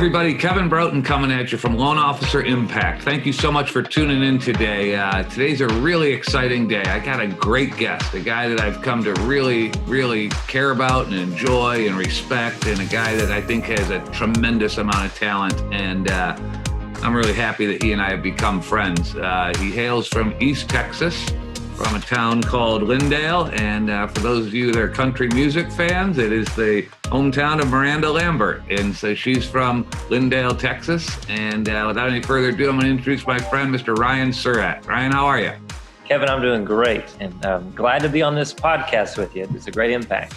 everybody. Kevin Broughton coming at you from Loan Officer Impact. Thank you so much for tuning in today. Today's a really exciting day. I got a great guest, a guy that I've come to really, really care about and enjoy and respect, and a guy that I think has a tremendous amount of talent. And I'm really happy that he and I have become friends. He hails from East Texas, from a town called Lindale. And for those of you that are country music fans, it is the hometown of Miranda Lambert. And so she's from Lindale, Texas. And without any further ado, I'm going to introduce my friend, Mr. Ryan Surratt. Ryan, how are you? Kevin, I'm doing great. And I'm glad to be on this podcast with you. It's a great impact.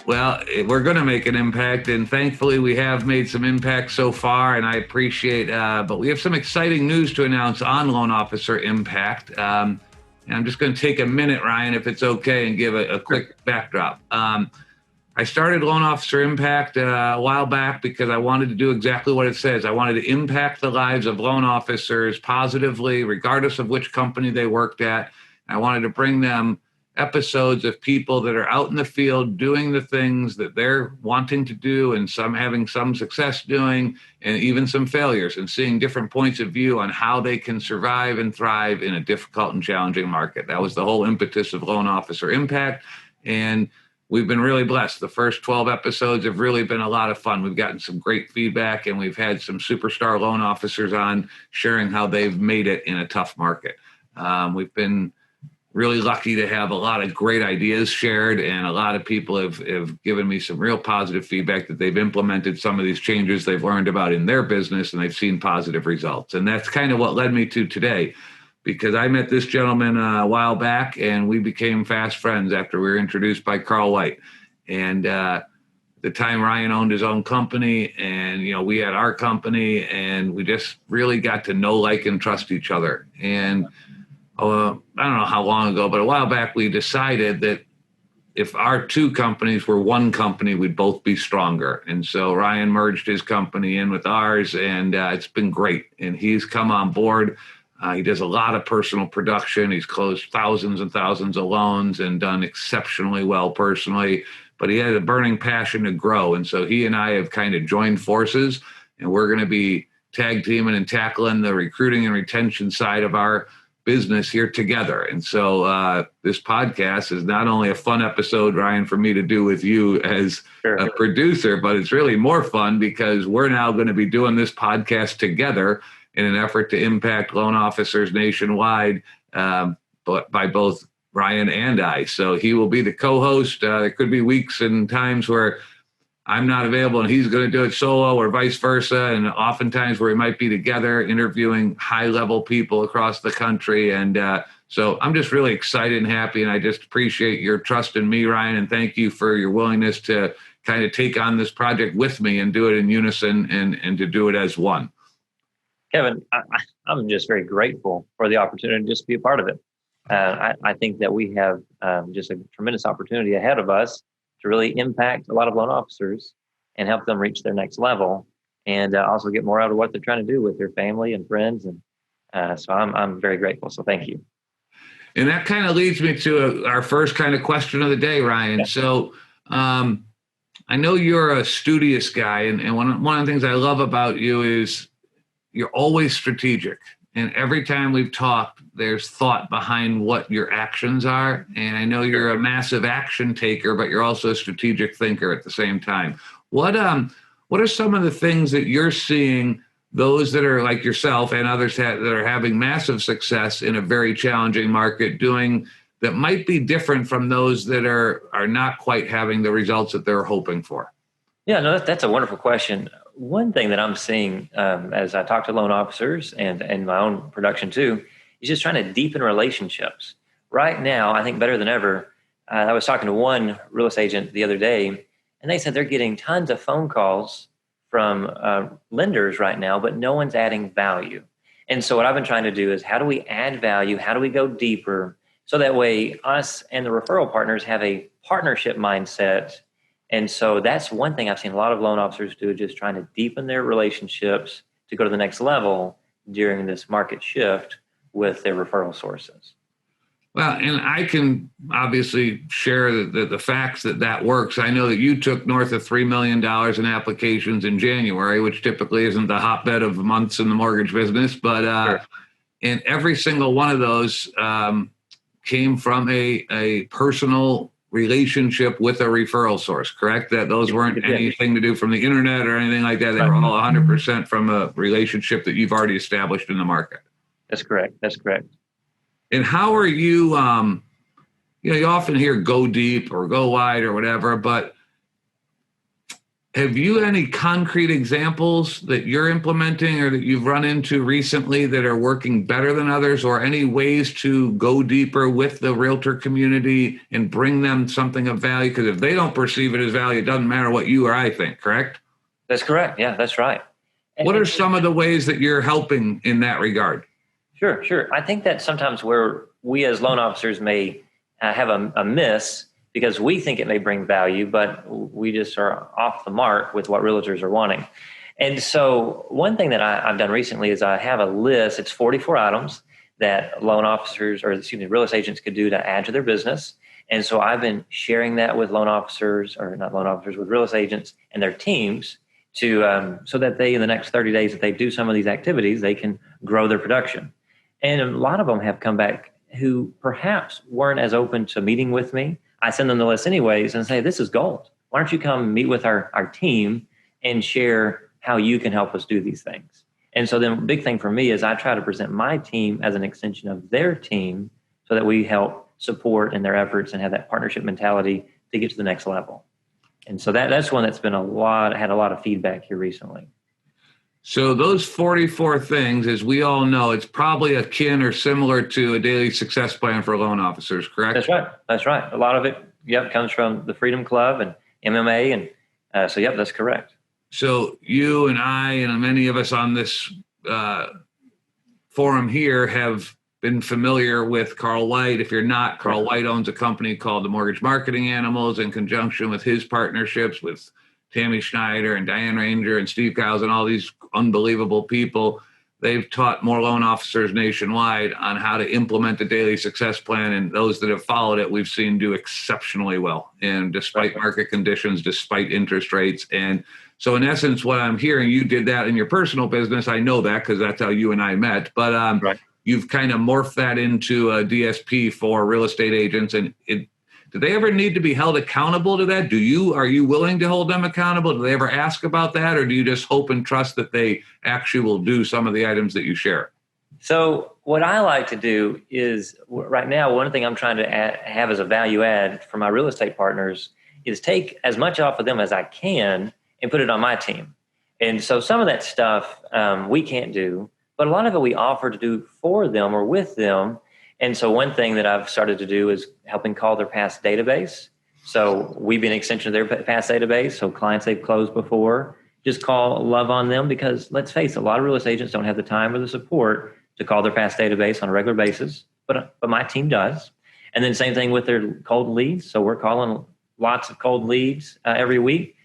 Well, we're going to make an impact, and thankfully we have made some impact so far, and I appreciate, but we have some exciting news to announce on Loan Officer Impact. And I'm just going to take a minute, Ryan, if it's okay, and give a quick backdrop. I started Loan Officer Impact a while back because I wanted to do exactly what it says. I wanted to impact the lives of loan officers positively, regardless of which company they worked at. I wanted to bring them episodes of people that are out in the field doing the things that they're wanting to do, and some having some success doing, and even some failures, and seeing different points of view on how they can survive and thrive in a difficult and challenging market. That was the whole impetus of Loan Officer Impact, and we've been really blessed. The first 12 episodes have really been a lot of fun. We've gotten some great feedback, and we've had some superstar loan officers on sharing how they've made it in a tough market. We've been really lucky to have a lot of great ideas shared, and a lot of people have given me some real positive feedback that they've implemented some of these changes they've learned about in their business, and they've seen positive results. And that's kind of what led me to today, because I met this gentleman a while back, and we became fast friends after we were introduced by Carl White. And at the time, Ryan owned his own company, and we had our company, and we just really got to know, like, and trust each other. And I don't know how long ago, but a while back, we decided that if our two companies were one company, we'd both be stronger. And so Ryan merged his company in with ours, and it's been great. And he's come on board. He does a lot of personal production. He's closed thousands and thousands of loans and done exceptionally well personally, but he has a burning passion to grow. And so he and I have kind of joined forces, and we're going to be tag teaming and tackling the recruiting and retention side of our business here together. And so this podcast is not only a fun episode, Ryan, for me to do with you as a producer, but it's really more fun because we're now going to be doing this podcast together in an effort to impact loan officers nationwide, but by both Ryan and I. So he will be the co-host. There could be weeks and times where I'm not available and he's going to do it solo, or vice versa. And oftentimes where we might be together interviewing high-level people across the country. And so I'm just really excited and happy. And I just appreciate your trust in me, Ryan. And thank you for your willingness to kind of take on this project with me and do it in unison and to do it as one. Kevin, I'm just very grateful for the opportunity to just be a part of it. I think that we have just a tremendous opportunity ahead of us to really impact a lot of loan officers and help them reach their next level, and also get more out of what they're trying to do with their family and friends. And so I'm very grateful. So thank you. And that kind of leads me to our first kind of question of the day, Ryan. Yeah. So I know you're a studious guy, and one of the things I love about you is you're always strategic. And every time we've talked, there's thought behind what your actions are. And I know you're a massive action taker, but you're also a strategic thinker at the same time. What are some of the things that you're seeing, those that are like yourself and others that are having massive success in a very challenging market doing that might be different from those that are not quite having the results that they're hoping for? Yeah, no, that's a wonderful question. One thing that I'm seeing as I talk to loan officers and my own production too, is just trying to deepen relationships. Right now, I think better than ever, I was talking to one real estate agent the other day, and they said they're getting tons of phone calls from lenders right now, but no one's adding value. And so what I've been trying to do is, how do we add value? How do we go deeper? So that way us and the referral partners have a partnership mindset. And so that's one thing I've seen a lot of loan officers do, just trying to deepen their relationships to go to the next level during this market shift with their referral sources. Well, and I can obviously share the facts that works. I know that you took north of $3 million in applications in January, which typically isn't the hotbed of months in the mortgage business, but Sure. and every single one of those came from a personal relationship with a referral source, correct? That those weren't anything to do from the internet or anything like that. They were all 100% from a relationship that you've already established in the market. That's correct. That's correct. And how are you, you often hear go deep or go wide or whatever, but have you any concrete examples that you're implementing or that you've run into recently that are working better than others, or any ways to go deeper with the realtor community and bring them something of value? Because if they don't perceive it as value, it doesn't matter what you or I think, correct? That's correct. Yeah, that's right. What are some of the ways that you're helping in that regard? Sure, sure. I think that sometimes where we as loan officers may have a miss because we think it may bring value, but we just are off the mark with what realtors are wanting. And so one thing that I've done recently is I have a list. It's 44 items that loan officers, or excuse me, real estate agents could do to add to their business. And so I've been sharing that with loan officers, or not loan officers, with real estate agents and their teams to so that they, in the next 30 days, if they do some of these activities, they can grow their production. And a lot of them have come back who perhaps weren't as open to meeting with me. I send them the list anyways and say, this is gold. Why don't you come meet with our team and share how you can help us do these things? And so then the big thing for me is I try to present my team as an extension of their team so that we help support in their efforts and have that partnership mentality to get to the next level. And so that's one that's been had a lot of feedback here recently. So those 44 things, as we all know, it's probably akin or similar to a daily success plan for loan officers, correct? That's right. That's right. A lot of it, comes from the Freedom Club and MMA. And so, that's correct. So you and I and many of us on this forum here have been familiar with Carl White. If you're not, Carl White owns a company called the Mortgage Marketing Animals in conjunction with his partnerships with Tammy Schneider and Diane Ranger and Steve Giles and all these unbelievable people. They've taught more loan officers nationwide on how to implement the daily success plan. And those that have followed it, we've seen do exceptionally well. And despite market conditions, despite interest rates. And so in essence, what I'm hearing, you did that in your personal business. I know that because that's how you and I met. But you've kind of morphed that into a DSP for real estate agents. And do they ever need to be held accountable to that? Are you willing to hold them accountable? Do they ever ask about that? Or do you just hope and trust that they actually will do some of the items that you share? So what I like to do is right now, one thing I'm trying to have as a value add for my real estate partners is take as much off of them as I can and put it on my team. And so some of that stuff we can't do, but a lot of it we offer to do for them or with them. And so one thing that I've started to do is helping call their past database. So we've been an extension of their past database. So clients they've closed before, just call, love on them, because let's face it, a lot of real estate agents don't have the time or the support to call their past database on a regular basis, but my team does. And then same thing with their cold leads. So we're calling lots of cold leads every week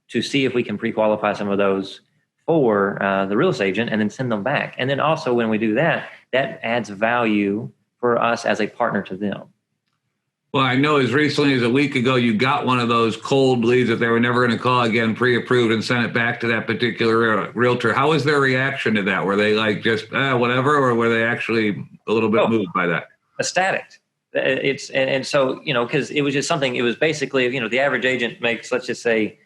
to see if we can pre-qualify some of those for the real estate agent and then send them back. And then also when we do that, that adds value for us as a partner to them. Well, I know as recently as a week ago, you got one of those cold leads that they were never going to call again, pre-approved, and sent it back to that particular realtor. How was their reaction to that? Were they like just whatever, or were they actually a little bit moved by that? Ecstatic. And so, because it was just something, it was basically, the average agent makes, let's just say,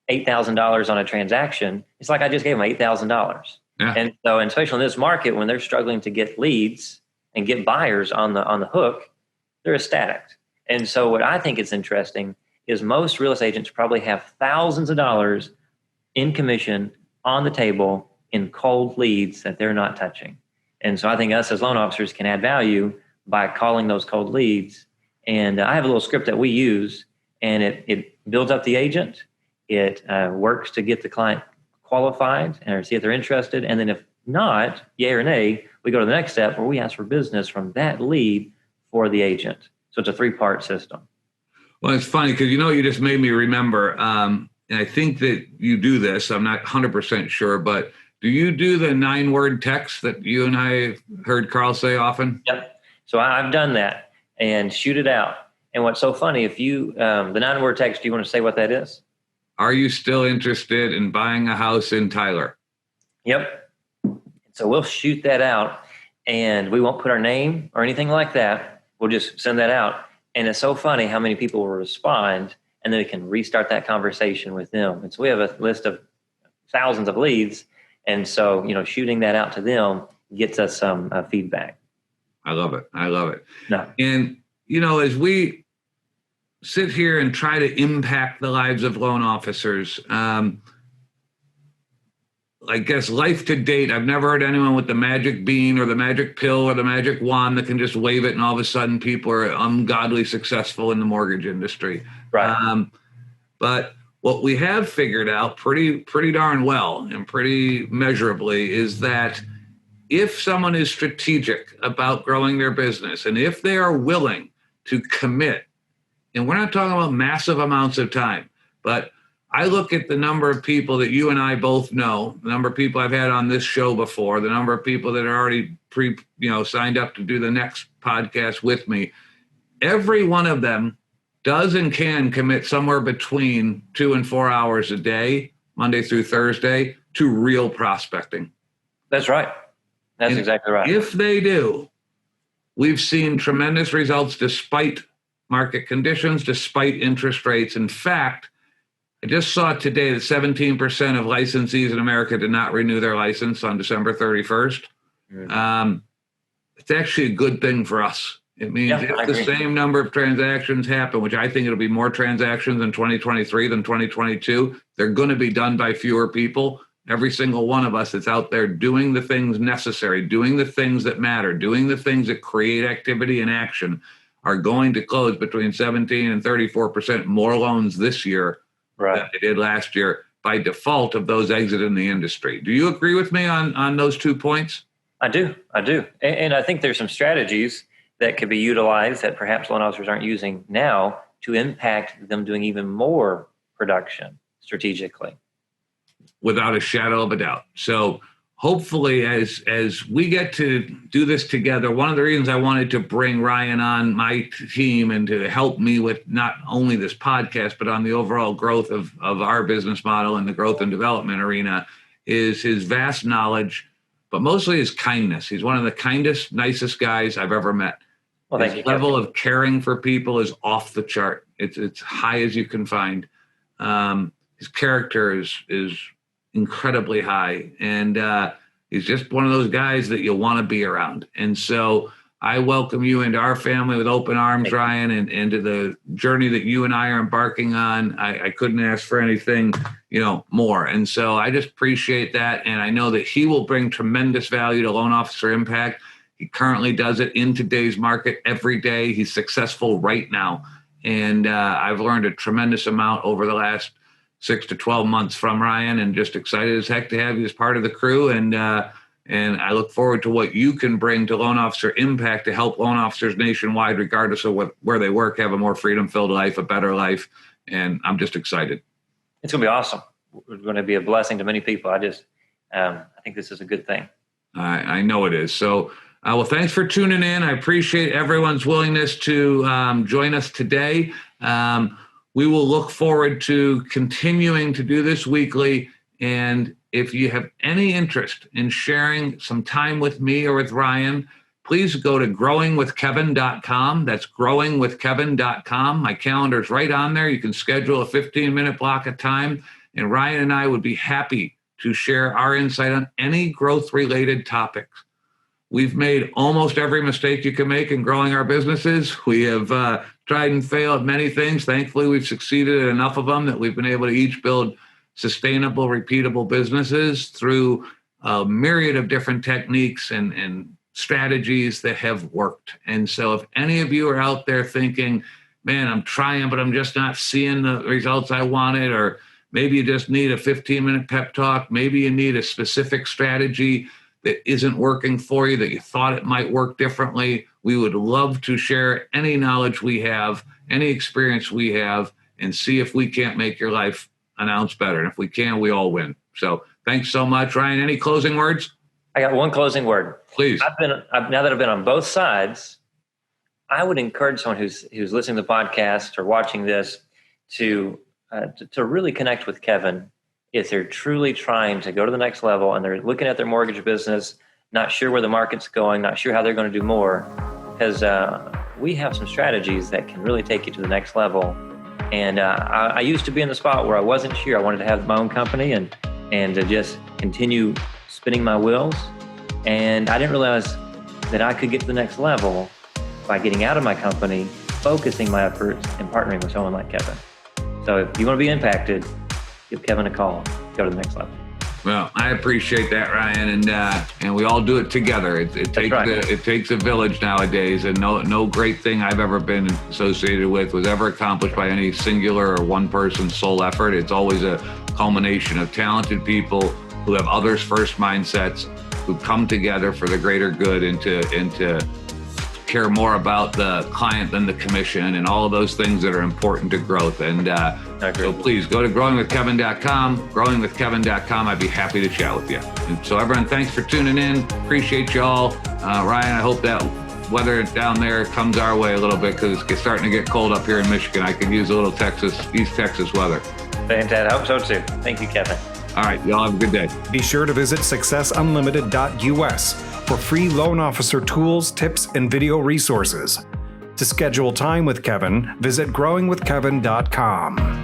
$8,000 on a transaction. It's like I just gave them $8,000. Yeah. And so, and especially in this market, when they're struggling to get leads and get buyers on the hook, they're ecstatic. And so what I think is interesting is most real estate agents probably have thousands of dollars in commission on the table in cold leads that they're not touching. And so I think us as loan officers can add value by calling those cold leads. And I have a little script that we use, and it builds up the agent. It works to get the client qualified and see if they're interested. And then if not, yay or nay, we go to the next step where we ask for business from that lead for the agent. So it's a 3-part system. Well, it's funny because, you just made me remember, and I think that you do this. I'm not 100% sure, but do you do the 9-word text that you and I heard Carl say often? Yep. So I've done that. and shoot it out. And what's so funny, if you, the 9-word text, do you want to say what that is? Are you still interested in buying a house in Tyler? Yep. So we'll shoot that out, and we won't put our name or anything like that. We'll just send that out. And it's so funny how many people will respond, and then we can restart that conversation with them. And so we have a list of thousands of leads. And so, shooting that out to them gets us some feedback. I love it. I love it. No. And, as we sit here and try to impact the lives of loan officers, I guess life to date, I've never heard anyone with the magic bean or the magic pill or the magic wand that can just wave it and all of a sudden people are ungodly successful in the mortgage industry. Right. But what we have figured out pretty darn well and pretty measurably is that if someone is strategic about growing their business and if they are willing to commit, and we're not talking about massive amounts of time, but I look at the number of people that you and I both know, the number of people I've had on this show before, the number of people that are already signed up to do the next podcast with me. Every one of them does and can commit somewhere between 2 and 4 hours a day, Monday through Thursday, to real prospecting. That's right. That's exactly right. If they do, we've seen tremendous results despite market conditions, despite interest rates. In fact, I just saw today that 17% of licensees in America did not renew their license on December 31st. Mm-hmm. It's actually a good thing for us. It means if the same number of transactions happen, which I think it'll be more transactions in 2023 than 2022, they're going to be done by fewer people. Every single one of us that's out there doing the things necessary, doing the things that matter, doing the things that create activity and action are going to close between 17 and 34% more loans this year than they did last year by default of those exiting the industry. Do you agree with me on those 2 points? I do. And I think there's some strategies that could be utilized that perhaps loan officers aren't using now to impact them doing even more production strategically. Without a shadow of a doubt. So hopefully as we get to do this together, one of the reasons I wanted to bring Ryan on my team and to help me with not only this podcast, but on the overall growth of our business model and the growth and development arena is his vast knowledge, but mostly his kindness. He's one of the kindest, nicest guys I've ever met. Well, his level of caring for people is off the chart. It's high as you can find. His character is incredibly high. And he's just one of those guys that you'll want to be around. And so I welcome you into our family with open arms, Ryan, and into the journey that you and I are embarking on. I couldn't ask for anything, more. And so I just appreciate that. And I know that he will bring tremendous value to Loan Officer Impact. He currently does it in today's market every day. He's successful right now. And I've learned a tremendous amount over the last 6 to 12 months from Ryan, and just excited as heck to have you as part of the crew. And I look forward to what you can bring to Loan Officer Impact to help loan officers nationwide, regardless of where they work, have a more freedom-filled life, a better life. And I'm just excited. It's going to be awesome. It's going to be a blessing to many people. I think this is a good thing. I know it is. So, well, thanks for tuning in. I appreciate everyone's willingness to join us today. We will look forward to continuing to do this weekly. And if you have any interest in sharing some time with me or with Ryan, please go to growingwithkevin.com. That's growingwithkevin.com. My calendar's right on there. You can schedule a 15-minute block of time. And Ryan and I would be happy to share our insight on any growth-related topics. We've made almost every mistake you can make in growing our businesses. We have tried and failed at many things. Thankfully, we've succeeded at enough of them that we've been able to each build sustainable, repeatable businesses through a myriad of different techniques and strategies that have worked. And so if any of you are out there thinking, man, I'm trying, but I'm just not seeing the results I wanted, or maybe you just need a 15-minute pep talk, maybe you need a specific strategy that isn't working for you, that you thought it might work differently, we would love to share any knowledge we have, any experience we have, and see if we can't make your life an ounce better. And if we can, we all win. So thanks so much. Ryan, any closing words? I got one closing word. Please. Now that I've been on both sides, I would encourage someone who's listening to the podcast or watching this to really connect with Kevin if they're truly trying to go to the next level and they're looking at their mortgage business, not sure where the market's going, not sure how they're going to do more, because we have some strategies that can really take you to the next level. And I used to be in the spot where I wasn't sure. I wanted to have my own company and to just continue spinning my wheels. And I didn't realize that I could get to the next level by getting out of my company, focusing my efforts, and partnering with someone like Kevin. So if you want to be impacted, give Kevin a call. Go to the next level. Well, I appreciate that, Ryan, and we all do it together. It takes a village nowadays, and no great thing I've ever been associated with was ever accomplished by any singular or one person's sole effort. It's always a culmination of talented people who have others first mindsets, who come together for the greater good and to care more about the client than the commission and all of those things that are important to growth. And so please go to growingwithkevin.com, growingwithkevin.com. I'd be happy to chat with you. And so everyone, thanks for tuning in. Appreciate you all. Ryan, I hope that weather down there comes our way a little bit because it's starting to get cold up here in Michigan. I could use a little East Texas weather. Fantastic. I hope so too. Thank you, Kevin. All right. Y'all have a good day. Be sure to visit successunlimited.us for free loan officer tools, tips, and video resources. To schedule time with Kevin, visit growingwithkevin.com.